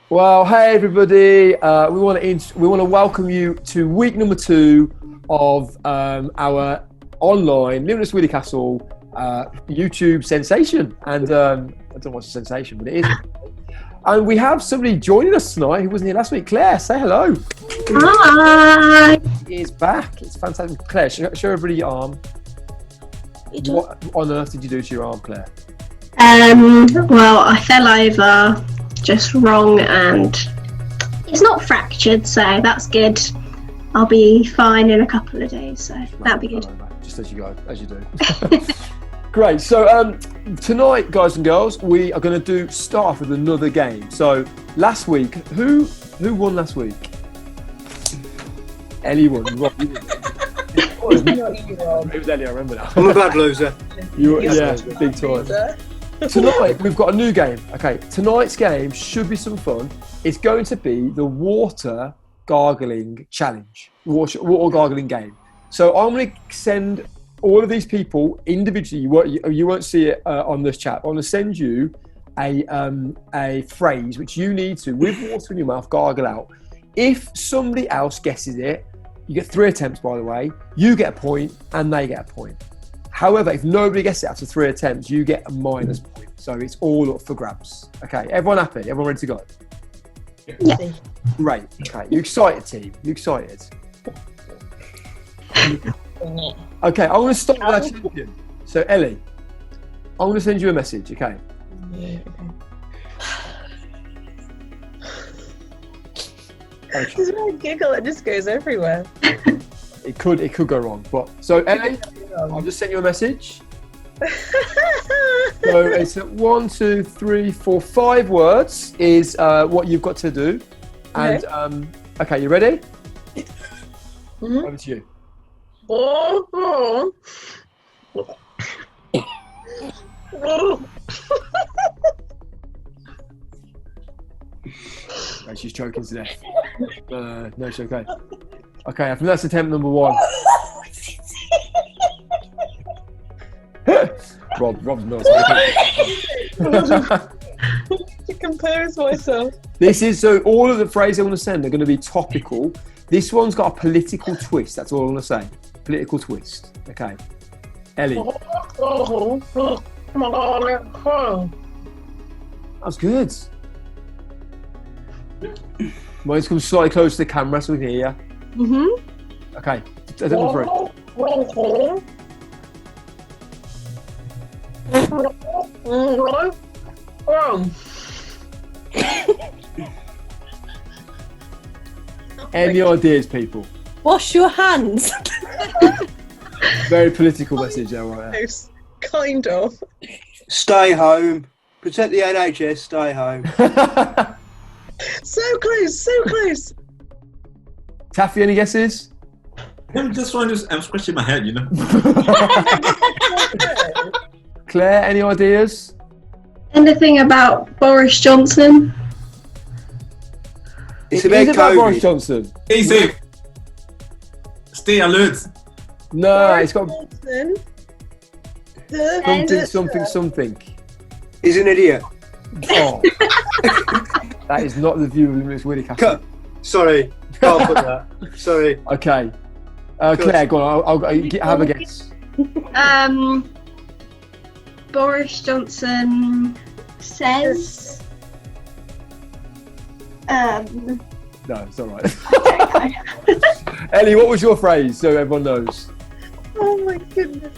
Well, hey everybody. We want to welcome you to week number 2 of our online Limitless Weoley Castle YouTube sensation. And I don't know what's a sensation, but it is. And we have somebody joining us tonight who wasn't here last week. Claire, say hello. Hi. She is back. It's fantastic. Claire, show everybody your arm. What on earth did you do to your arm, Claire? Well, I fell over just wrong and it's not fractured, so that's good. I'll be fine in a couple of days, so that'll be good. Just as you go, as you do. Great. So tonight, guys and girls, we are going to start off with another game. So last week, who won last week? Ellie won. Rob, you won. It was Ellie, I remember now. I'm a bad loser. Yeah, big time. Tonight, we've got a new game. Okay, tonight's game should be some fun. It's going to be the water gargling challenge, water gargling game. So I'm going to send all of these people individually. You won't see it on this chat. I'm going to send you a phrase which you need to, with water in your mouth, gargle out. If somebody else guesses it, you get 3 attempts, by the way. You get a point, and they get a point. However, if nobody gets it after 3 attempts, you get a minus point. So it's all up for grabs. Okay, everyone happy? Everyone ready to go? Yeah. Great. Okay, you excited, team? You excited? Okay, I'm going to start with our champion. So, Ellie, I'm going to send you a message, okay? Yeah, Okay. This is a giggle, it just goes everywhere. It could go wrong, but so Ellie, I'll just send you a message. So it's 1, 2, 3, 4, 5 words is what you've got to do, and okay, you ready? Mm-hmm. Over to you. Oh, she's choking to death. No, she's okay. Okay, I think that's attempt number 1. Rob's not. To compose myself. This is so. All of the phrases I want to send are going to be topical. This one's got a political twist. That's all I want to say. Political twist. Okay, Ellie. That's good. Mine's come slightly close to the camera so we can hear you. Mm-hmm. Okay, attempt number 3. Any ideas, people? Wash your hands. Very political message there, right there. Kind of. Stay home. Protect the NHS. Stay home. So close, so close. Taffy, any guesses? I'm just trying to. I'm scratching my head, you know. Claire, any ideas? Anything about Boris Johnson? It's It about is about Boris COVID. Johnson. Stay safe. Stay alert. No, it's got Johnson. something. He's an idiot. Oh. That is not the view of Limitless Weoley Castle. Sorry, can't put that. Sorry. Okay. Claire, go on. I'll have a guess. Boris Johnson says. No, it's all right. Ellie, what was your phrase so everyone knows? Oh my goodness.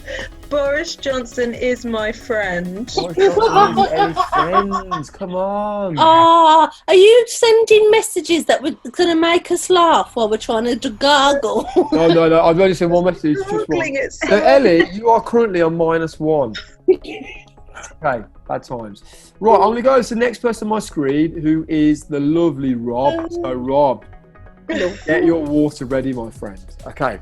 Boris Johnson is my friend. Boris Johnson is Ellie's friends. Come on. Are you sending messages that were going to make us laugh while we're trying to gargle? No. I've only sent one message. Just one. Gargling it So, Ellie, you are currently on -1. Okay, bad times. Right, I'm going to go to the next person on my screen, who is the lovely Rob. So, Rob, get your water ready, my friend. Okay.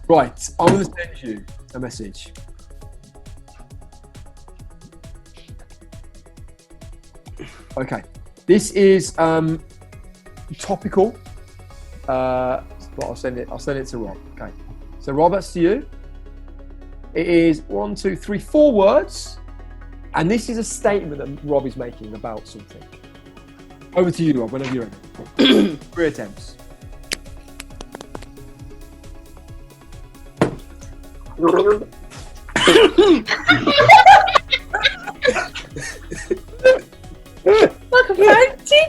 Right, I'm going to send you a message. Okay, this is topical, but I'll send it to Rob. Okay, so Rob, that's to you. It is 1, 2, 3, 4 words, and this is a statement that Rob is making about something. Over to you, Rob, whenever you're ready. 3 attempts. Like a fountain.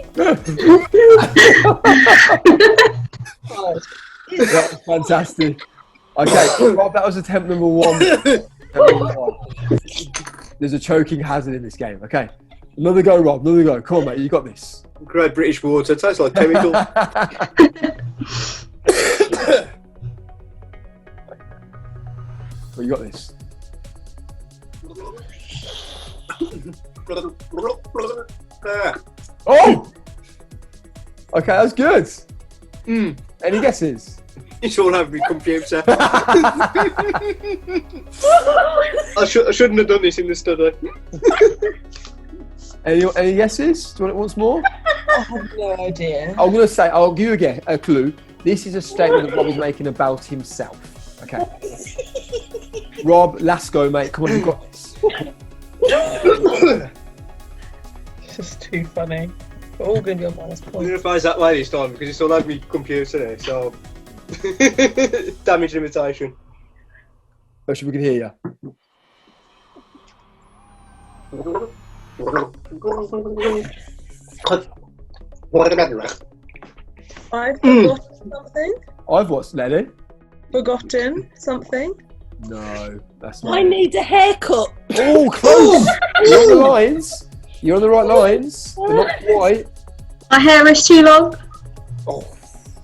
That was fantastic. Okay, Rob, that was attempt number 1. There's a choking hazard in this game. Okay, another go, Rob. Another go. Come on, mate. You got this. Great British water. Tastes like chemical. Well, you got this. Oh! Okay, that's good. Any guesses? It's all over my computer. I shouldn't have done this in the study. Any guesses? Do you want it once more? I have no idea. I'm going to say, I'll give you a clue. This is a statement that Rob is making about himself. Okay. Rob, last go, mate. Come on, you've got this. It's just too funny. We're all going to be on minus I'm points. going to phase that way this time because it's all over my computer there, so... Damage limitation. Make sure we can hear you. I've forgotten something. I've watched Lenny. Forgotten something. No, that's not I it. need a haircut. Oh, close! You're on the lines. You're on the right lines. But not quite. My hair is too long. Oh,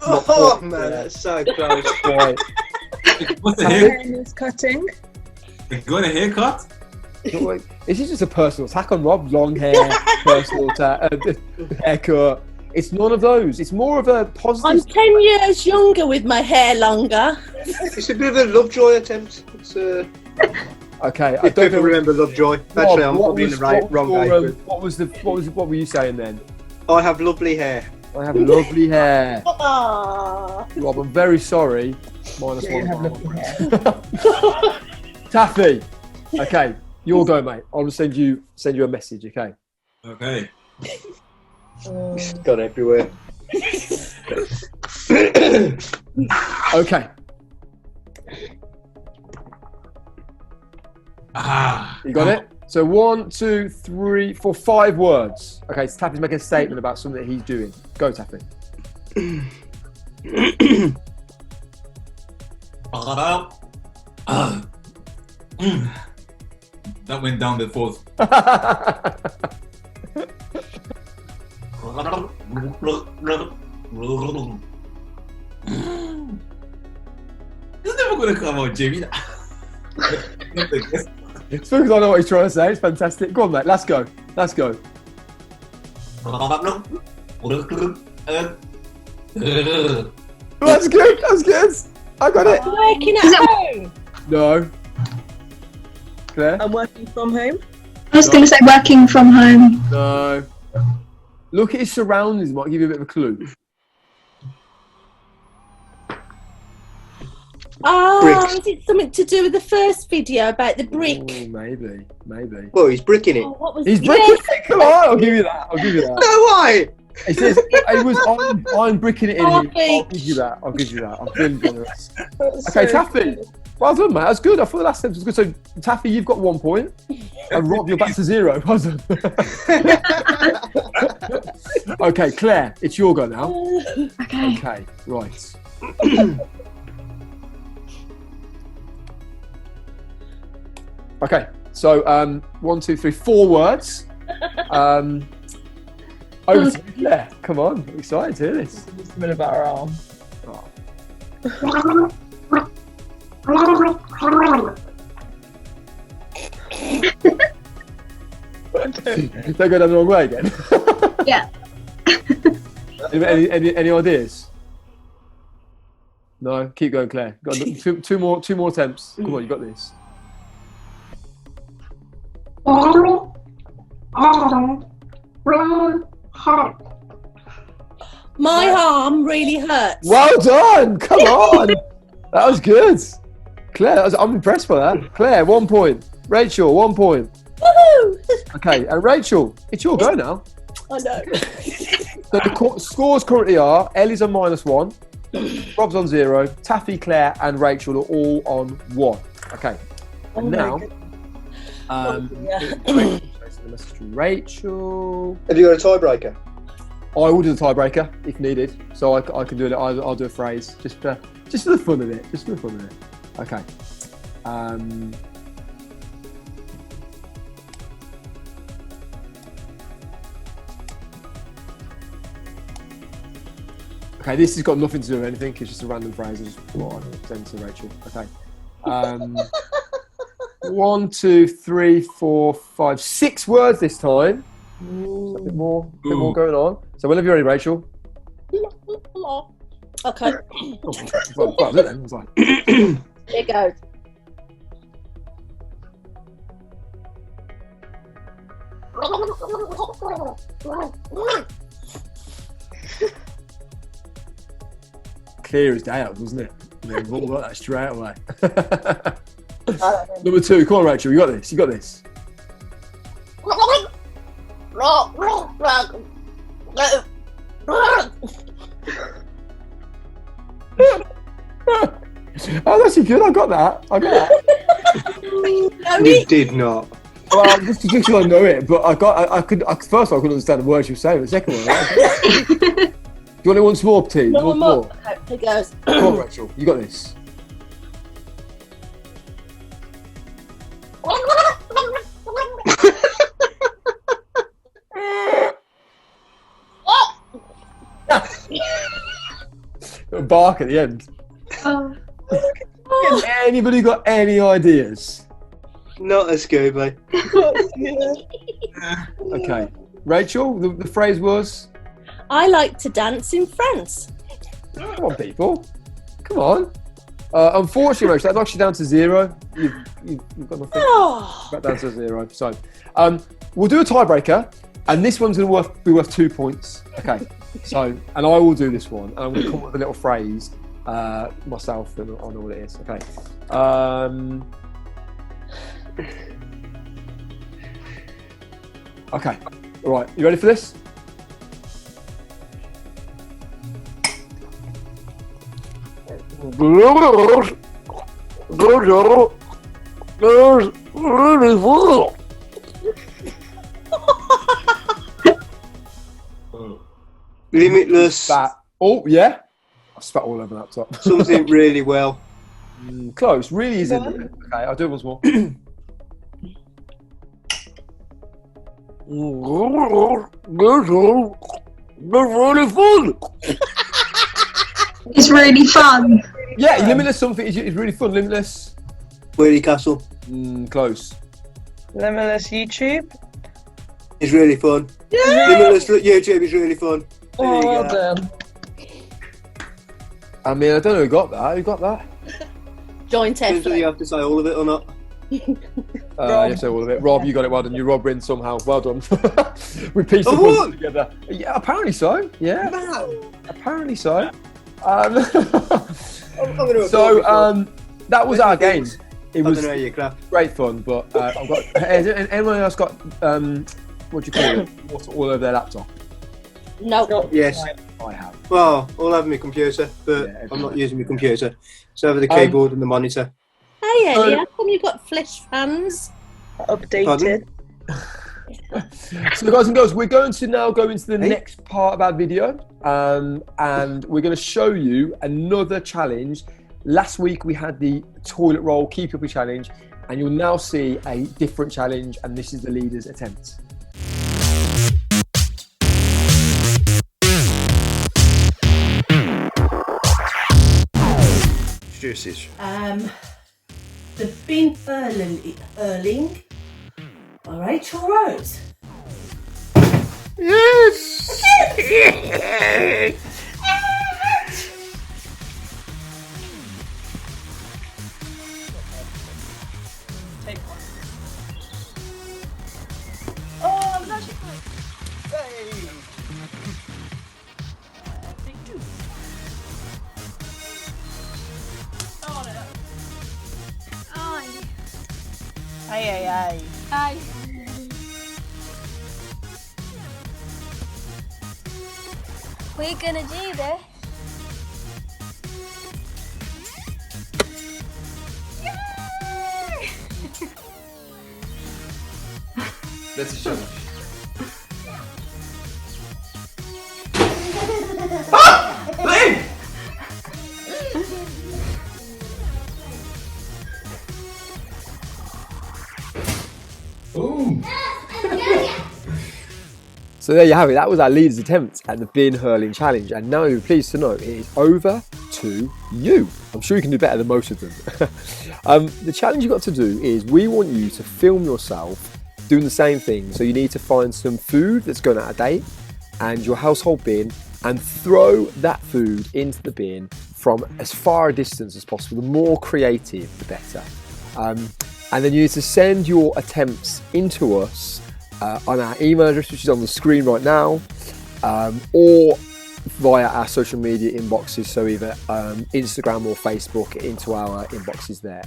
Oh, man, that's so close. quite. What's the My hair? hair is cutting. You got a haircut? Not like- This is just a personal attack on Rob. Long hair, personal attack, haircut. It's none of those. It's more of a I'm positive. 10 years younger with my hair longer. It's a bit of a Lovejoy attempt. It's, Okay, I if don't people know. remember Lovejoy. Actually, I'm probably in the wrong age group. What were you saying then? I have lovely hair. I have lovely hair. Ah. Rob, I'm very sorry. Minus Yeah, you have one. lovely hair. Taffy. Okay, your go, mate. I'll send you a message. Okay. Okay. It's gone everywhere. Okay. Ah. You got it? So 1, 2, 3, 4, 5 words. Okay, so Taffy's making a statement about something that he's doing. Go, Taffy. That went down the fourth. It's never gonna come out, Jamie. It's because I know what he's trying to say. It's fantastic. Go on, mate. Let's go. Let's go. That's good. That's good. I got it. Working at home. No. Claire? I'm working from home. I was going to say working from home. No. Look at his surroundings. Might give you a bit of a clue. Oh, Bricks. is it something to do with the first video about the brick? Oh, maybe. Maybe. Well, he's bricking it. Oh, what was He's yes. bricking it. Come on. I'll give you that. I'll give you that. No way! It says it was I'm bricking it in. Oh, here. I'll give you that. I'll give you that. I'm feeling generous. Okay, Taffy. Well done, mate. That's good. I thought the last sentence was good. So, Taffy, you've got 1 point. And Rob, you're back to 0. Well done. Okay, Claire, it's your go now. Okay. Okay, right. Okay, so 1, 2, 3, 4 words. Over to you, Claire. Come on, I'm excited to hear this. Just a bit about our arm. Don't go down the wrong way again. Yeah. Any ideas? No, keep going, Claire. Got two more attempts. Come on, you got this. My arm really hurts. Well done! Come on! That was good. Claire, I'm impressed by that. Claire, 1 point. Rachel, 1 point. Woohoo! Okay, and Rachel, it's your go now. I know. So the scores currently are: Ellie's on -1, Rob's on 0, Taffy, Claire, and Rachel are all on 1. Okay. And now, Rachel. Have you got a tiebreaker? I will do the tiebreaker if needed, so I can do it. I'll do a phrase just for the fun of it. Just for the fun of it. Okay. Okay, this has got nothing to do with anything. It's just a random phrase. I just thought I'd send to Rachel. Okay. 1, 2, 3, 4, 5, 6 words this time. So a bit more going on. So whenever you're ready, Rachel. Okay. Here goes. Clear as day, wasn't it? Yeah, we've all got that straight away. Number 2, come on, Rachel, you got this. You got this. Oh, that's good. I got that. You did not. Well, just because I know it, but first of all, I couldn't understand the words you were saying. The second one, right? Do you want it once more, team? One more. Okay, here goes. Come on, Rachel, you got this. Bark at the end. Anybody got any ideas? Not a Scooby. Okay, Rachel, the phrase was. I like to dance in France. Come on, people. Come on. Unfortunately, Rachel, that knocks you down to 0. You've got nothing. Oh. Back down to 0. So, we'll do a tiebreaker, and this one's going to be worth 2 points. Okay. So, and I will do this one, and I'm going to come up with a little phrase myself, and I know what it is. Okay. Okay. All right. You ready for this? Limitless. Oh, yeah. I spat all over that top. Something really well. Close. Really is in there. Okay, I'll do it once more. It's really fun. Yeah, Limitless something is really fun. Limitless. Weoley Castle. Close. Limitless YouTube. It's really fun. Yeah. Limitless YouTube is really fun. Oh, well done. I mean, I don't know who got that. Who got that? Joint Depends whether you effort. have to say all of it or not. You say all of it. Rob, you got it. Well done. You Rob wins somehow. Well done. We pieced the I puzzle won. together. Yeah, apparently so. Yeah, apparently so. I'm gonna So that was our game. It I was don't know you crap. great fun, but I've got. Has anyone else got what do you call it? Water all over their laptop? No. Yes. I have. Well, I'll have my computer, but Yeah, I'm not using my computer. So over the keyboard and the monitor. Hey Ellie, how come you got flesh fans? Updated. So guys and girls, we're going to now go into the next part of our video, and we're going to show you another challenge. Last week we had the toilet roll keep up challenge, and you'll now see a different challenge, and this is the leader's attempt. Juices. The Bin Erling by Rachel Rose. Yes! Take one. Oh, I was actually take two. Oh no. Ay. We're gonna do this. Yay! That's a challenge. Lim! Boom! So there you have it. That was our leader's attempt at the bin hurling challenge. And now you're pleased to know it is over to you. I'm sure you can do better than most of them. The challenge you've got to do is we want you to film yourself doing the same thing. So you need to find some food that's going out of date and your household bin and throw that food into the bin from as far a distance as possible. The more creative, the better. And then you need to send your attempts into us on our email address, which is on the screen right now, or via our social media inboxes, so either Instagram or Facebook, into our inboxes there.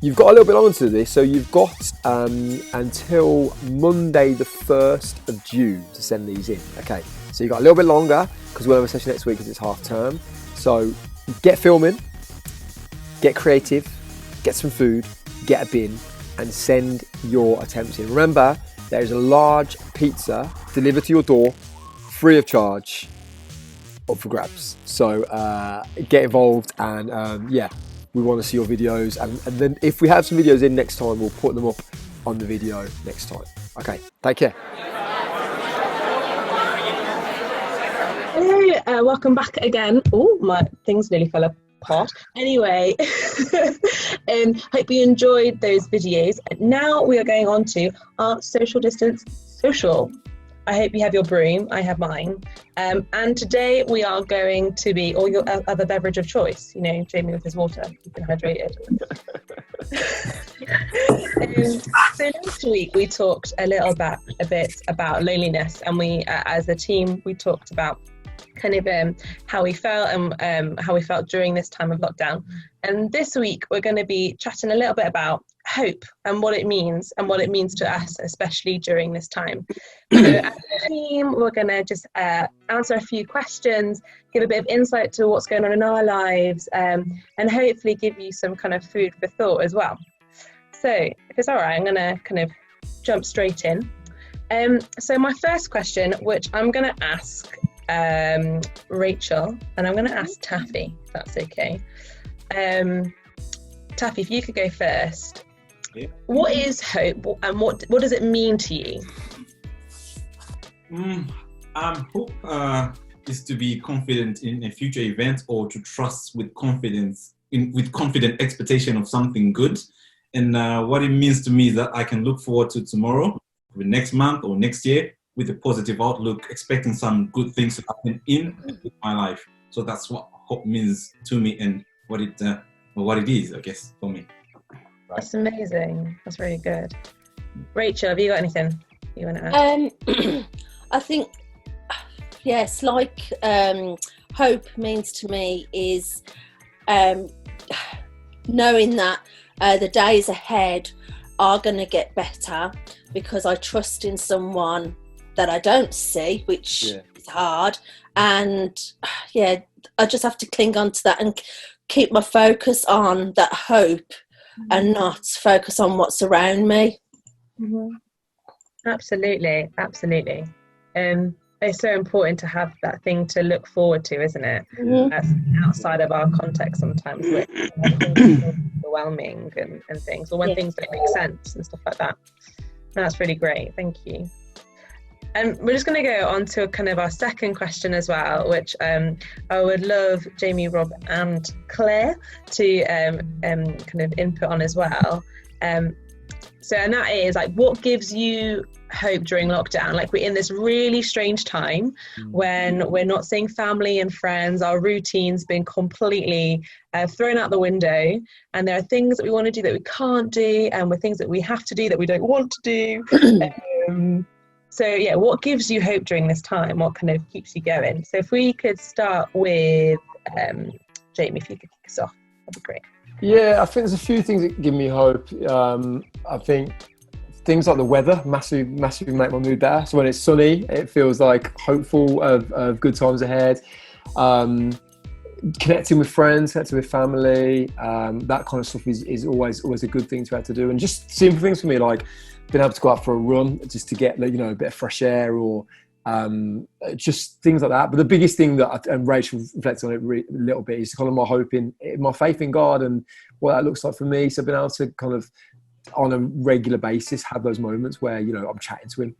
You've got a little bit longer to do this, so you've got until Monday the 1st of June to send these in. Okay, so you've got a little bit longer because we'll have a session next week because it's half term. So get filming, get creative, get some food, get a bin and send your attempts in. Remember, there is a large pizza delivered to your door free of charge, up for grabs. So get involved and yeah, we want to see your videos and then if we have some videos in next time, we'll put them up on the video next time. Okay, take care. Hey, welcome back again. Oh, my things nearly fell apart. Anyway, hope you enjoyed those videos. Now we are going on to our social distance social. I hope you have your broom. I have mine. And today we are going to be, or your other beverage of choice. You know, Jamie with his water, keeping hydrated. So last week we talked a bit about loneliness, and we, as a team, we talked about kind of how we felt and how we felt during this time of lockdown. And this week we're going to be chatting a little bit about hope and what it means to us, especially during this time. So as a team, we're going to just answer a few questions, give a bit of insight to what's going on in our lives, and hopefully give you some kind of food for thought as well. So if it's all right, I'm going to kind of jump straight in. So my first question, which I'm going to ask Rachel, and I'm going to ask Taffy, if that's okay. Taffy, if you could go first. Yeah. What is hope, and what does it mean to you? Hope is to be confident in a future event, or to trust with confidence, with confident expectation of something good. And what it means to me is that I can look forward to tomorrow, the next month or next year, with a positive outlook, expecting some good things to happen in my life. So that's what hope means to me, and what it is, I guess, for me. That's amazing. That's really good. Rachel, have you got anything you want to add? I think, yes, like hope means to me is knowing that the days ahead are going to get better, because I trust in someone that I don't see, which is hard. And yeah, I just have to cling on to that and keep my focus on that hope and not focus on what's around me. Mm-hmm. Absolutely. It's so important to have that thing to look forward to, isn't it? Mm-hmm. Outside of our context sometimes, where it's overwhelming and things, or when things don't make sense and stuff like that. That's really great. Thank you. And we're just going to go on to kind of our second question as well, which I would love Jamie, Rob and Claire to kind of input on as well. And that is like, what gives you hope during lockdown? Like, we're in this really strange time when we're not seeing family and friends, our routine's been completely thrown out the window, and there are things that we want to do that we can't do, and with things that we have to do that we don't want to do. So yeah, what gives you hope during this time? What kind of keeps you going? So if we could start with Jamie, if you could kick us off, that'd be great. Yeah, I think there's a few things that give me hope. I think things like the weather massively make my mood better. So when it's sunny, it feels like hopeful of good times ahead. Connecting with friends, connecting with family, that kind of stuff is always a good thing to have to do. And just simple things for me, like being able to go out for a run just to get, you know, a bit of fresh air, or just things like that. But the biggest thing that, and Rachel reflects on it a little bit, is kind of my hope in my faith in God and what that looks like for me. So being able to kind of on a regular basis have those moments where, you know, I'm chatting to him.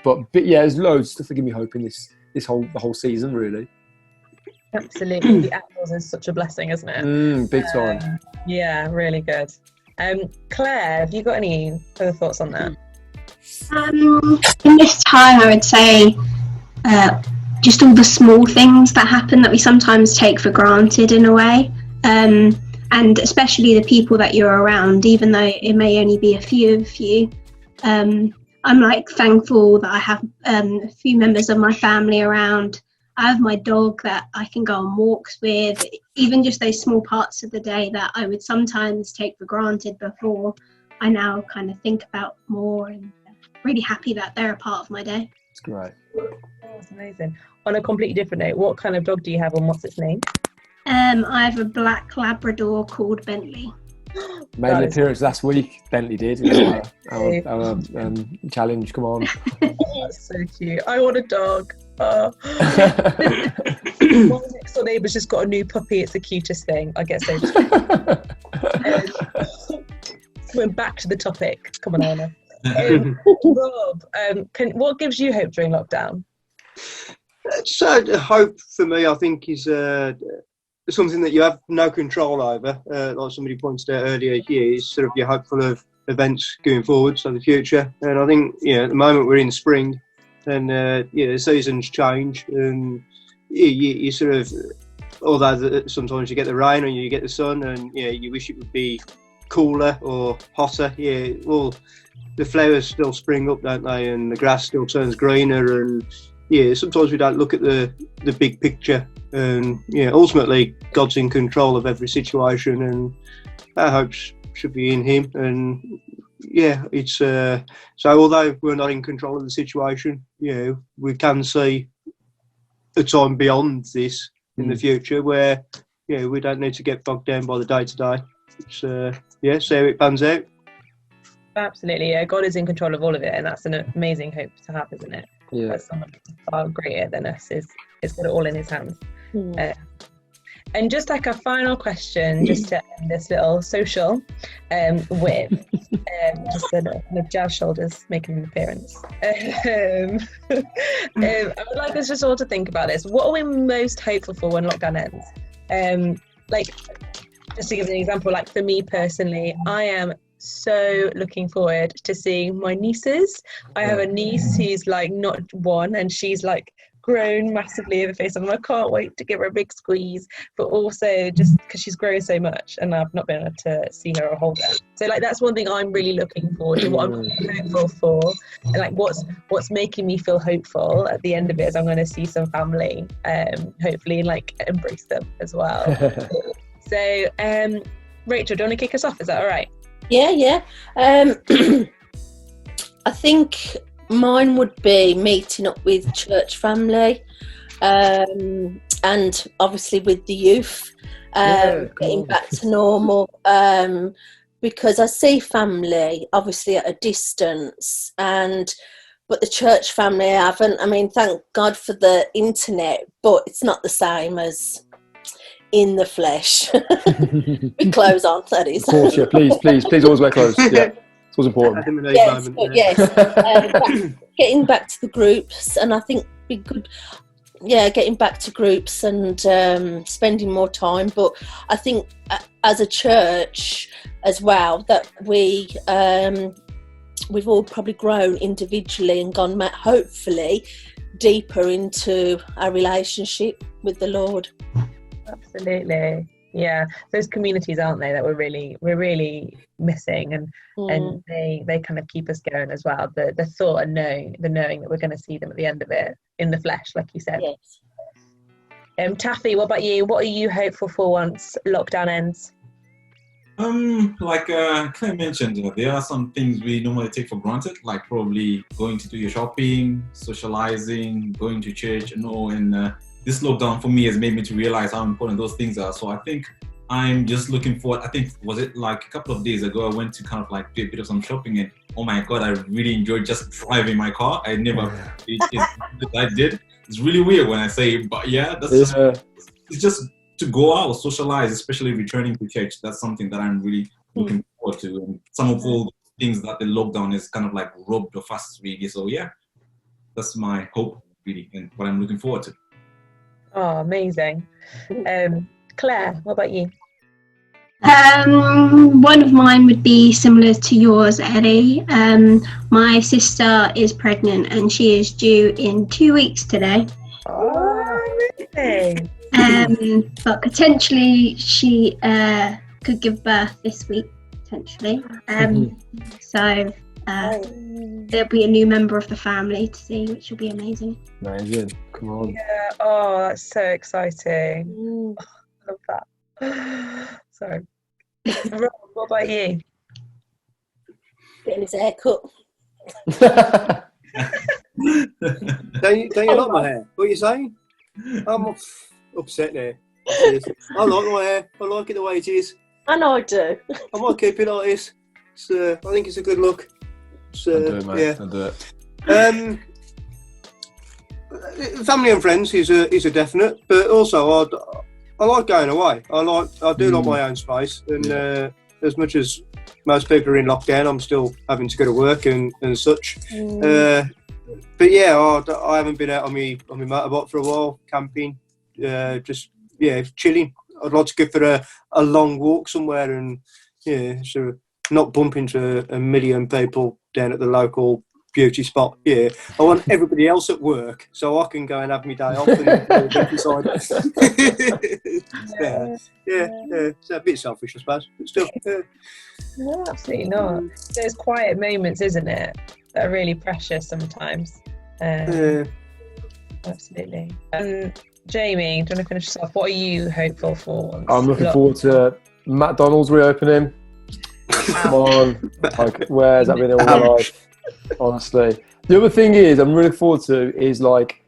But yeah, there's loads of stuff that give me hope in the whole season, really. Absolutely. The outdoors is such a blessing, isn't it? Big time. Yeah, really good. Claire, have you got any other thoughts on that? In this time, I would say just all the small things that happen that we sometimes take for granted in a way, and especially the people that you're around, even though it may only be a few of you. I'm like thankful that I have a few members of my family around. I have my dog that I can go on walks with, even just those small parts of the day that I would sometimes take for granted before, I now kind of think about more, and really happy that they're a part of my day. It's great. Oh, that's amazing. On a completely different note, what kind of dog do you have and what's its name? I have a black Labrador called Bentley. Made an appearance last week. Bentley did. Our challenge. Come on. Oh, that's so cute. I want a dog. Oh. My next door neighbour's just got a new puppy. It's the cutest thing. I get so Going back to the topic. Come on, Anna. Rob, what gives you hope during lockdown? So hope for me, I think, is something that you have no control over. Like somebody pointed out earlier here, is sort of you're hopeful of events going forward, so the future. And I think, at the moment we're in spring, and the seasons change, and you sort of, although sometimes you get the rain or you get the sun, and you wish it would be cooler or hotter. Well, the flowers still spring up, don't they? And the grass still turns greener, and sometimes we don't look at the big picture. And ultimately, God's in control of every situation, and our hopes should be in Him. And it's so although we're not in control of the situation, we can see a time beyond this in the future where we don't need to get bogged down by the day to day. It's see how it pans out. Absolutely, yeah. God is in control of all of it, and that's an amazing hope to have, isn't it? Yeah. That someone far greater than us is got it all in His hands. And just like a final question, just to end this little social, with just the jazz shoulders making an appearance. I would like us just all to think about this. What are we most hopeful for when lockdown ends? Just to give an example, like for me personally, I am so looking forward to seeing my nieces. I have a niece who's like not one, and she's like grown massively over face, and I can't wait to give her a big squeeze, but also just because she's grown so much and I've not been able to see her or hold her. So like that's one thing I'm really looking forward to, what I'm hopeful for, and like what's making me feel hopeful at the end of it is I'm going to see some family, hopefully, and like embrace them as well. So Rachel, do you want to kick us off? Is that all right? Yeah. I think mine would be meeting up with church family, and obviously with the youth, getting back to normal, because I see family obviously at a distance, but the church family I haven't. I mean, thank God for the internet, but it's not the same as in the flesh. With clothes on, that is. Of course, yeah. Please always wear clothes. Yeah. It's always important. Getting back to the groups, and I think be good. Yeah, getting back to groups and spending more time. But I think as a church as well, that we've all probably grown individually and gone, hopefully, deeper into our relationship with the Lord. Absolutely. Yeah, those communities, aren't they, that we're really missing, and they kind of keep us going as well. The thought and knowing that we're going to see them at the end of it in the flesh, like you said. Yes. Taffy, what about you? What are you hopeful for once lockdown ends? Like Claire mentioned, there are some things we normally take for granted, like probably going to do your shopping, socializing, going to church, and all. And this lockdown for me has made me to realize how important those things are. So I think I'm just looking forward. I think, was it like a couple of days ago, I went to kind of like do a bit of some shopping, and oh my God, I really enjoyed just driving my car. I never, I did. It's really weird when I say it, but yeah, that's just, it's just to go out, socialize, especially returning to church. That's something that I'm really looking forward to. And some of all the things that the lockdown is kind of like robbed of us, really. So yeah, that's my hope, really, and what I'm looking forward to. Oh, amazing. Claire, what about you? One of mine would be similar to yours, Ellie. My sister is pregnant and she is due in 2 weeks today. Oh, really? But potentially she could give birth this week, potentially. So there'll be a new member of the family to see, which will be amazing. Amazing. Come on. Yeah. Oh, that's so exciting. Oh, I love that. Sorry. Rob, what about you? Getting his hair cut. Don't you like my hair? What are you saying? I'm upset now. I like my hair. I like it the way it is. I know I do. I might keep it like this. I think it's a good look. I'll do it, mate. Yeah. I'll do it. Family and friends is a definite, but also I like going away. I do like my own space, and as much as most people are in lockdown, I'm still having to go to work and such. But yeah, I haven't been out on my motorbike for a while, camping, just chilling. I'd like to go for a long walk somewhere, and so not bump into a million people down at the local beauty spot. Yeah, I want everybody else at work so I can go and have my day off and decide. It's a bit selfish, I suppose, but still. No, absolutely not. There's quiet moments, isn't it, that are really precious sometimes. Absolutely. Jamie, do you want to finish this off? What are you hopeful for? I'm looking forward to McDonald's reopening. Come on. Like, where's that been all my life? Honestly. The other thing is I'm really looking forward to is like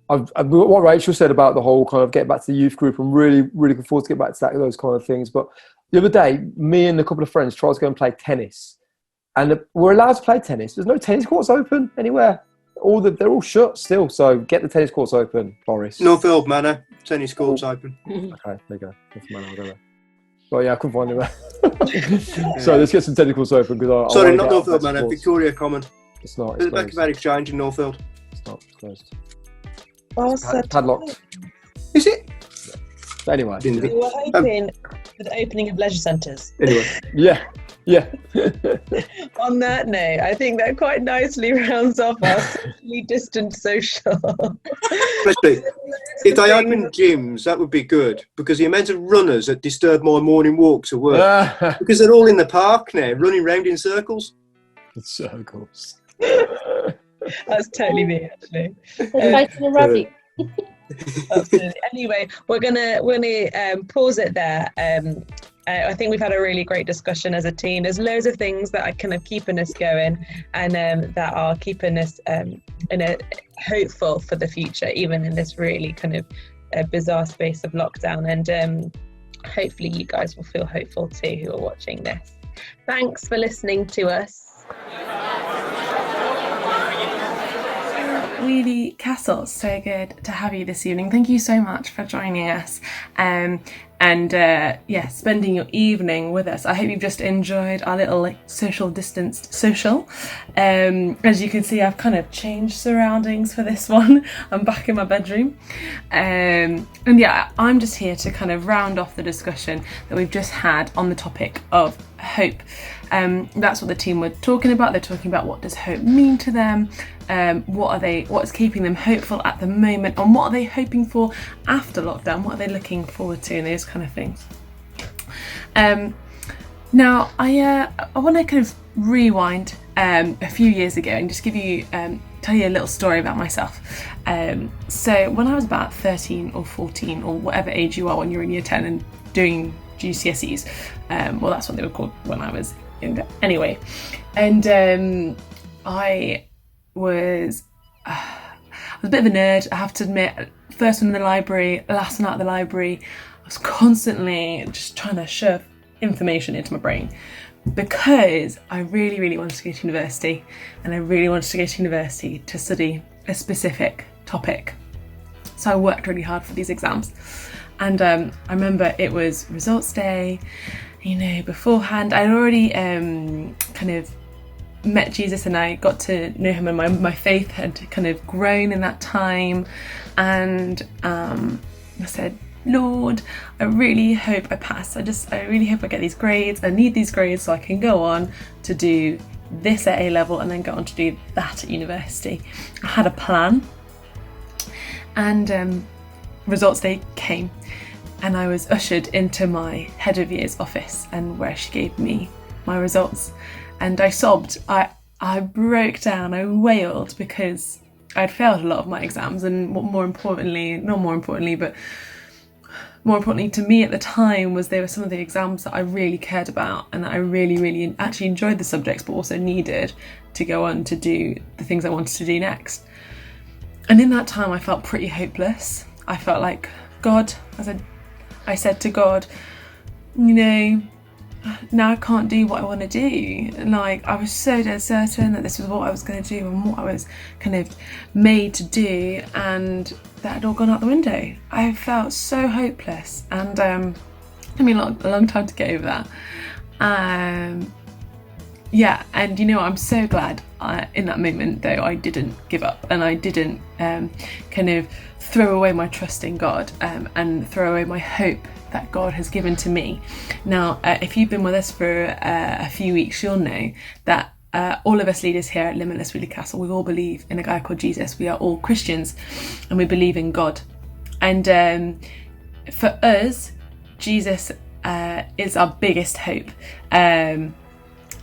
what Rachel said about the whole kind of get back to the youth group. I'm really looking forward to get back to those kind of things. But the other day, me and a couple of friends tried to go and play tennis. And we're allowed to play tennis. There's no tennis courts open anywhere. They're all shut still. So get the tennis courts open, Boris. Northfield Manor, tennis courts open. Okay, there you go. Northfield Manor, I'll go there. Well, yeah, I couldn't find it. So let's get some tennis courts open. Sorry, not Northfield Manor, Victoria Common. It's not. At the back of our exchange in Northfield. It's not. It's closed. It's padlocked. Is it? But anyway. We were hoping for the opening of leisure centres. Anyway, yeah. On that note, I think that quite nicely rounds off our socially distant social. Especially if they open gyms, that would be good, because the amount of runners that disturb my morning walk to work, because they're all in the park now, running round in circles. Circles. That's totally me, actually. Fighting a rabbit. Absolutely. Anyway, we're gonna pause it there. I think we've had a really great discussion as a team. There's loads of things that are kind of keeping us going, and that are keeping us hopeful for the future, even in this really kind of bizarre space of lockdown. And hopefully you guys will feel hopeful too, who are watching this. Thanks for listening to us. Weoley Castle, so good to have you this evening. Thank you so much for joining us and spending your evening with us. I hope you've just enjoyed our little social distanced social. As you can see, I've kind of changed surroundings for this one. I'm back in my bedroom, and I'm just here to kind of round off the discussion that we've just had on the topic of hope. That's what the team were talking about. They're talking about what does hope mean to them, what's keeping them hopeful at the moment, and what are they hoping for after lockdown, what are they looking forward to, and those kind of things. Now I want to kind of rewind a few years ago and just give you tell you a little story about myself. So when I was about 13 or 14 or whatever age you are when you're in year 10 and doing GCSEs. Well, that's what they were called when I was younger. Anyway, and I was a bit of a nerd, I have to admit. First one in the library, last one out of the library. I was constantly just trying to shove information into my brain because I really, really wanted to go to university, and I really wanted to go to university to study a specific topic. So I worked really hard for these exams. And I remember it was results day, beforehand. I'd already kind of met Jesus, and I got to know him, and my faith had kind of grown in that time. And I said, Lord, I really hope I pass. I really hope I get these grades. I need these grades so I can go on to do this at A level and then go on to do that at university. I had a plan, and results day came, and I was ushered into my head of year's office, and where she gave me my results, and I sobbed. I broke down. I wailed because I'd failed a lot of my exams, and more importantly to me at the time was they were some of the exams that I really cared about, and that I really, really actually enjoyed the subjects, but also needed to go on to do the things I wanted to do next. And in that time I felt pretty hopeless. I felt like, God, I said to God, now I can't do what I want to do. Like, I was so dead certain that this was what I was going to do and what I was kind of made to do, and that had all gone out the window. I felt so hopeless, and it took me a long time to get over that. And I'm so glad in that moment, though, I didn't give up, and I didn't kind of throw away my trust in God and throw away my hope that God has given to me. Now, if you've been with us for a few weeks, you'll know that all of us leaders here at Limitless Weoley Castle, we all believe in a guy called Jesus. We are all Christians, and we believe in God. And for us, Jesus is our biggest hope.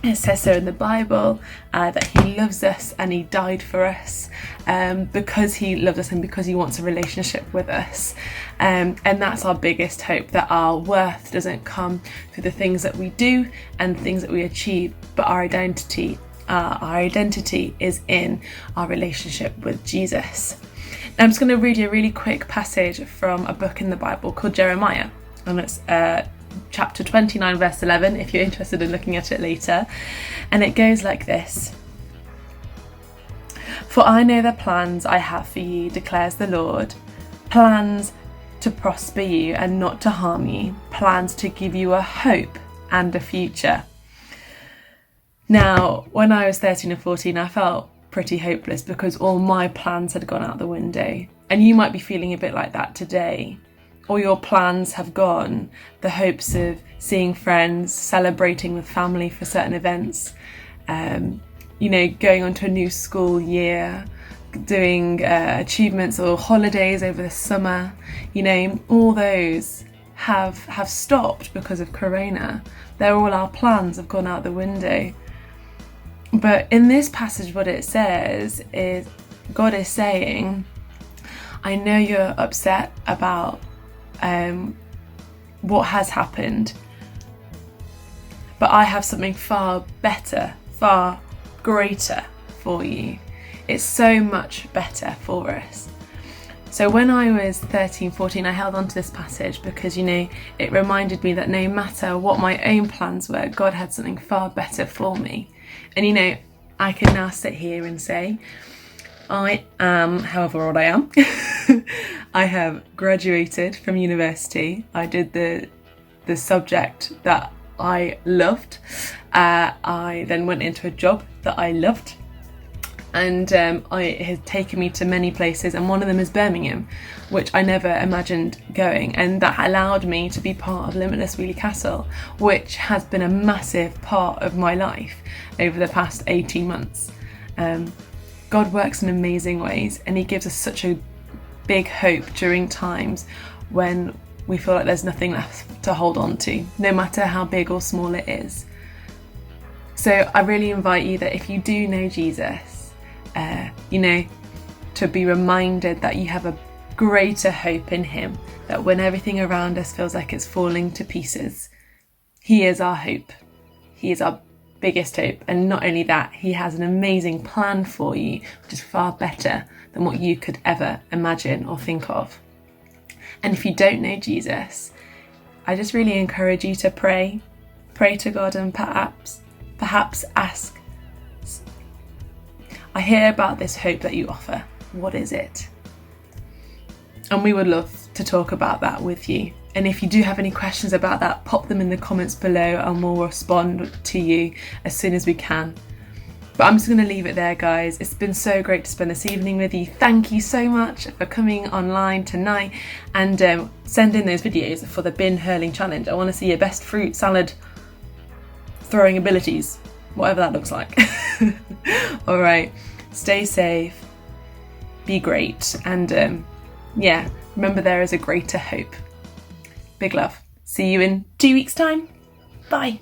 It says so in the Bible that he loves us and he died for us because he loves us and because he wants a relationship with us. And that's our biggest hope, that our worth doesn't come through the things that we do and things that we achieve, but our identity is in our relationship with Jesus. Now I'm just going to read you a really quick passage from a book in the Bible called Jeremiah, and it's chapter 29 verse 11 if you're interested in looking at it later, and it goes like this: For I know the plans I have for you, declares the Lord, plans to prosper you and not to harm you, plans to give you a hope and a future. Now, when I was 13 and 14, I felt pretty hopeless because all my plans had gone out the window, and you might be feeling a bit like that today. All your plans have gone, the hopes of seeing friends, celebrating with family for certain events, going on to a new school year, doing achievements or holidays over the summer, all those have stopped because of Corona. They're all our plans have gone out the window. But in this passage, what it says is God is saying, I know you're upset about what has happened, but I have something far better, far greater for you. It's so much better for us. So when I was 13, 14, I held on to this passage because, it reminded me that no matter what my own plans were, God had something far better for me. And, I can now sit here and say, I am, however old I am, I have graduated from university. I did the subject that I loved. I then went into a job that I loved. And it has taken me to many places, and one of them is Birmingham, which I never imagined going. And that allowed me to be part of Limitless Weoley Castle, which has been a massive part of my life over the past 18 months. God works in amazing ways, and he gives us such a big hope during times when we feel like there's nothing left to hold on to, no matter how big or small it is. So I really invite you that if you do know Jesus, to be reminded that you have a greater hope in him, that when everything around us feels like it's falling to pieces, he is our hope. He is our biggest hope. And not only that, he has an amazing plan for you, which is far better than what you could ever imagine or think of. And if you don't know Jesus, I just really encourage you to pray to God, and perhaps ask, I hear about this hope that you offer. What is it? And we would love to talk about that with you. And if you do have any questions about that, pop them in the comments below and we'll respond to you as soon as we can. But I'm just going to leave it there, guys. It's been so great to spend this evening with you. Thank you so much for coming online tonight and send in those videos for the bin hurling challenge. I want to see your best fruit salad throwing abilities, whatever that looks like. All right, stay safe, be great, and remember there is a greater hope. Big love. See you in 2 weeks' time. Bye.